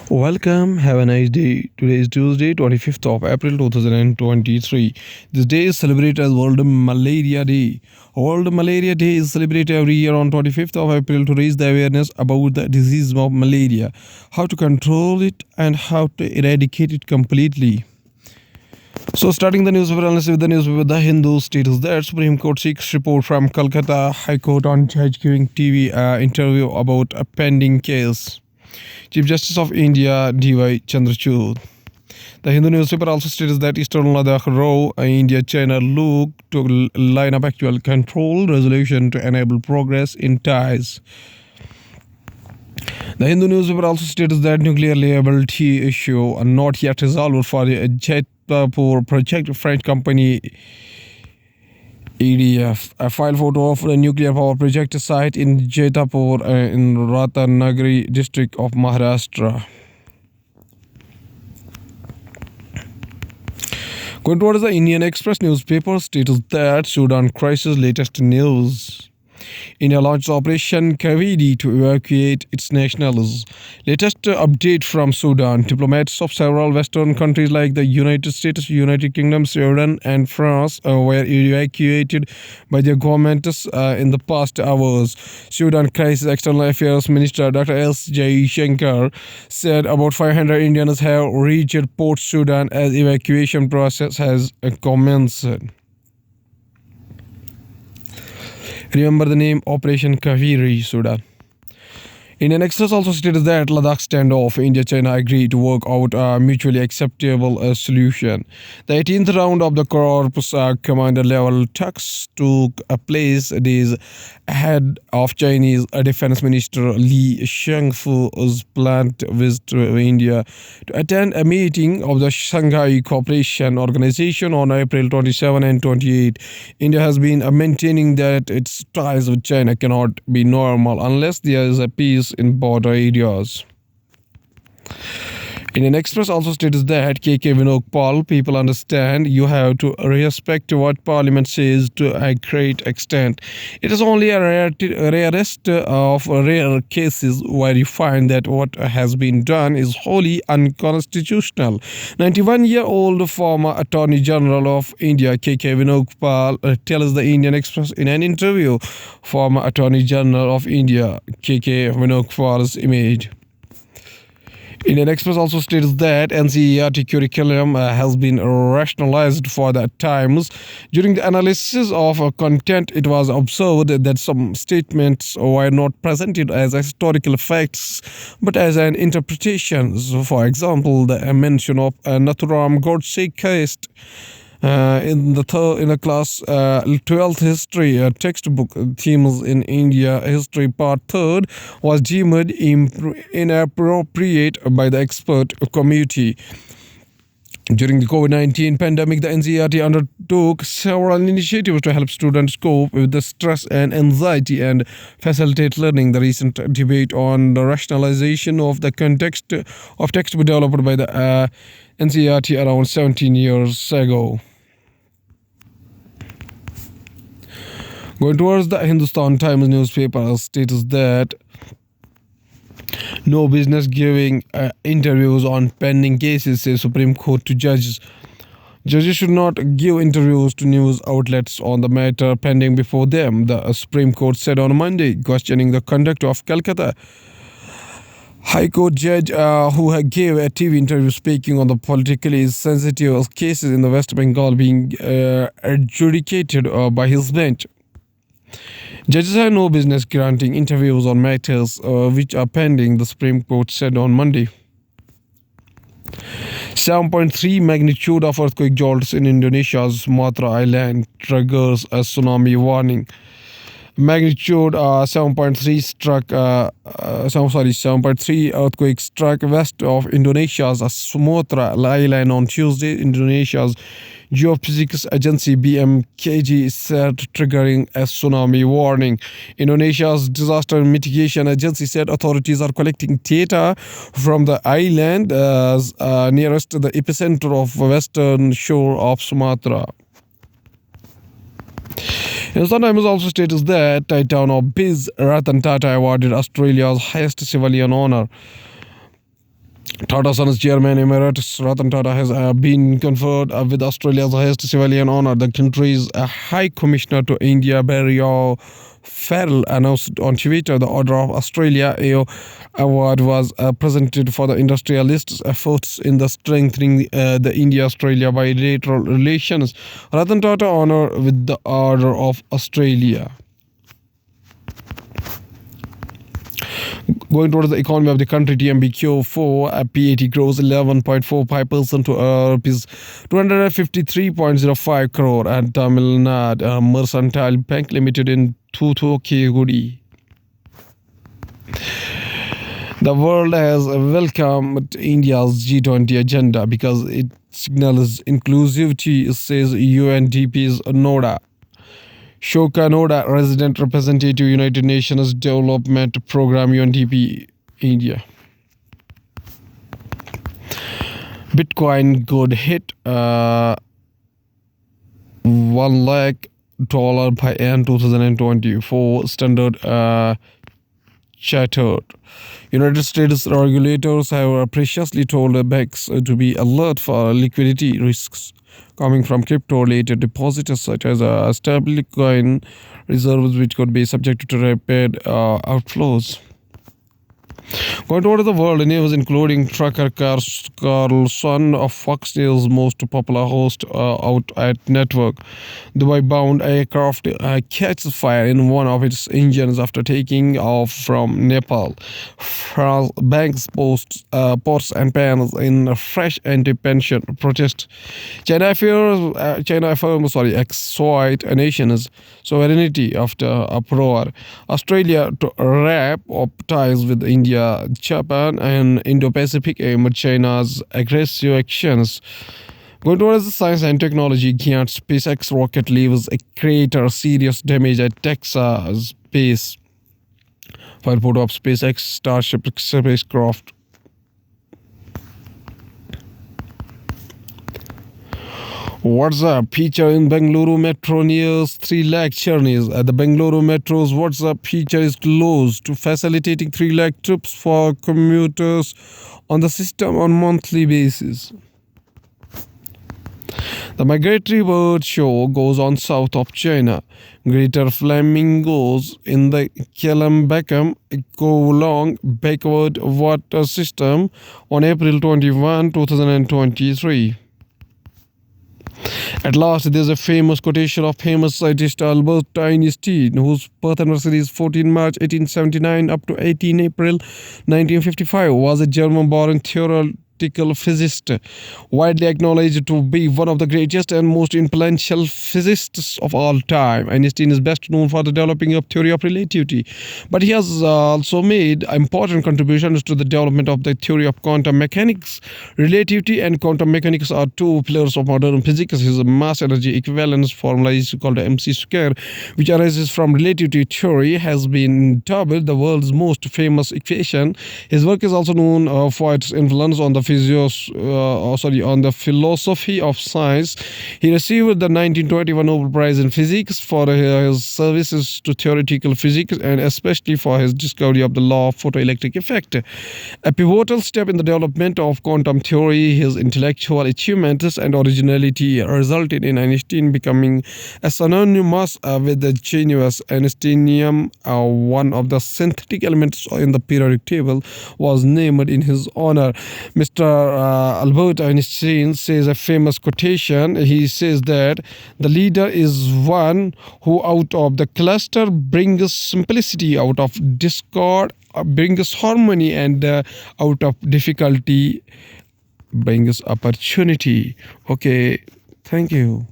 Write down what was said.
Welcome, have a nice day. Today is Tuesday, 25th of April 2023. This day is celebrated as World Malaria Day. World Malaria Day is celebrated every year on 25th of April to raise the awareness about the disease of malaria, how to control it, and how to eradicate it completely. So, starting the newspaper analysis with the newspaper The Hindu states that Supreme Court seeks report from Kolkata High Court on judge giving TV interview about a pending case. Chief Justice of India D.Y. Chandrachud. The Hindu newspaper also states that Eastern Ladakh row India-China look to line up actual control resolution to enable progress in ties. The Hindu newspaper also states that nuclear liability issue not yet resolved for the Jetpur project. French company EDF. A file photo of the nuclear power project site in Jetpur in Ratnagiri district of Maharashtra. Going towards the Indian Express newspaper states that Sudan crisis latest news. India launched Operation Kaveri to evacuate its nationals. Latest update from Sudan. Diplomats of several Western countries like the United States, United Kingdom, Sweden, and France were evacuated by their governments in the past hours. Sudan Crisis External Affairs Minister Dr. S. Jaishankar said about 500 Indians have reached Port Sudan as evacuation process has commenced. Remember the name Operation Kaveri, Sudan. Indian Express also stated that Ladakh standoff, India-China agreed to work out a mutually acceptable solution. The 18th round of the Corps commander level talks took place days ahead of Chinese Defense Minister Li Shangfu's planned visit to India to attend a meeting of the Shanghai Cooperation Organization on April 27 and 28. India has been maintaining that its ties with China cannot be normal unless there is a peace in border areas. Indian Express also states that KK Vinod Pal, people understand you have to respect what Parliament says to a great extent. It is only a rarest of rare cases where you find that what has been done is wholly unconstitutional. 91-year-old former Attorney General of India, KK Vinod Pal, tells the Indian Express in an interview, former Attorney General of India, KK Vinod Pal's image. Indian Express also states that NCERT curriculum has been rationalized for the times. During the analysis of content, it was observed that some statements were not presented as historical facts but as an interpretation. So, for example, the mention of Nathuram Godse case in the class 12th history textbook themes in India history part 3rd was deemed inappropriate by the expert committee. During the COVID-19 pandemic, the NCERT undertook several initiatives to help students cope with the stress and anxiety and facilitate learning. The recent debate on the rationalization of the context of textbook developed by the NCERT around 17 years ago. Going towards the Hindustan Times newspaper states that no business giving interviews on pending cases, says Supreme Court to judges. Judges should not give interviews to news outlets on the matter pending before them, the Supreme Court said on Monday, questioning the conduct of Calcutta High Court judge who gave a TV interview speaking on the politically sensitive cases in the West Bengal being adjudicated by his bench. Judges have no business granting interviews on matters which are pending, the Supreme Court said on Monday. 7.3 magnitude of earthquake jolts in Indonesia's Sumatra island triggers a tsunami warning. Magnitude 7.3 earthquake struck west of Indonesia's Sumatra island on Tuesday. Indonesia's Geophysics Agency BMKG said, triggering a tsunami warning. Indonesia's Disaster Mitigation Agency said authorities are collecting data from the island as nearest the epicenter of western shore of Sumatra. Hindustan Times also states that Titan of Biz Ratan Tata awarded Australia's highest civilian honor. Tata Sons Chairman Emeritus Ratan Tata has been conferred with Australia's highest civilian honor. The country's High Commissioner to India, Barry O'Farrell, announced on Twitter the Order of Australia AO award was presented for the industrialists' efforts in the strengthening the India-Australia bilateral relations. Ratan Tata honor with the Order of Australia. Going towards the economy of the country, TMBQ4 PAT grows 11.45% to rupees 253.05 crore, and Tamil Nadu Mercantile Bank Limited in Thoothukudi. The world has welcomed India's G20 agenda because it signals inclusivity, says UNDP's Noda. Shoka Noda, Resident Representative, United Nations Development Programme, UNDP, India. Bitcoin could hit $1 lakh by end 2024, Standard Chartered. United States regulators have preciously told banks to be alert for liquidity risks coming from crypto-related depositors such as stablecoin reserves, which could be subject to rapid outflows. Going toward the world news, including Tucker Carlson of Fox News' most popular host out at network. Dubai-bound aircraft catches fire in one of its engines after taking off from Nepal. France banks pots and pans in fresh anti-pension protest. China affirms exploit a nation's sovereignty after uproar. Australia to wrap up ties with India, Japan, and Indo-Pacific amid China's aggressive actions. Going towards the science and technology, giant SpaceX rocket leaves a crater, serious damage at Texas base. Fireport of SpaceX Starship spacecraft. WhatsApp feature in Bengaluru Metro nears 3 lakh journeys. The Bengaluru Metro's WhatsApp feature is close to facilitating 3 lakh trips for commuters on the system on monthly basis. The migratory bird show goes on south of China. Greater flamingos in the Kelambakam Ecolong backward water system on April 21, 2023. At last, there's a famous quotation of famous scientist Albert Einstein, whose birth anniversary is 14 March 1879 up to 18 April 1955, was a German-born theoretical physicist, widely acknowledged to be one of the greatest and most influential physicists of all time. Einstein is best known for the developing of theory of relativity, but he has also made important contributions to the development of the theory of quantum mechanics. Relativity and quantum mechanics are two pillars of modern physics. His mass energy equivalence formula is called MC square, which arises from relativity theory, has been dubbed the world's most famous equation. His work is also known for its influence on the philosophy of science. He received the 1921 Nobel Prize in Physics for his services to theoretical physics and especially for his discovery of the law of photoelectric effect. A pivotal step in the development of quantum theory, his intellectual achievements and originality resulted in Einstein becoming synonymous with the genius. Einsteinium, one of the synthetic elements in the periodic table, was named in his honor. Mr. Albert Einstein says a famous quotation. He says that the leader is one who out of the cluster brings simplicity, out of discord brings harmony, and out of difficulty brings opportunity. Okay, thank you.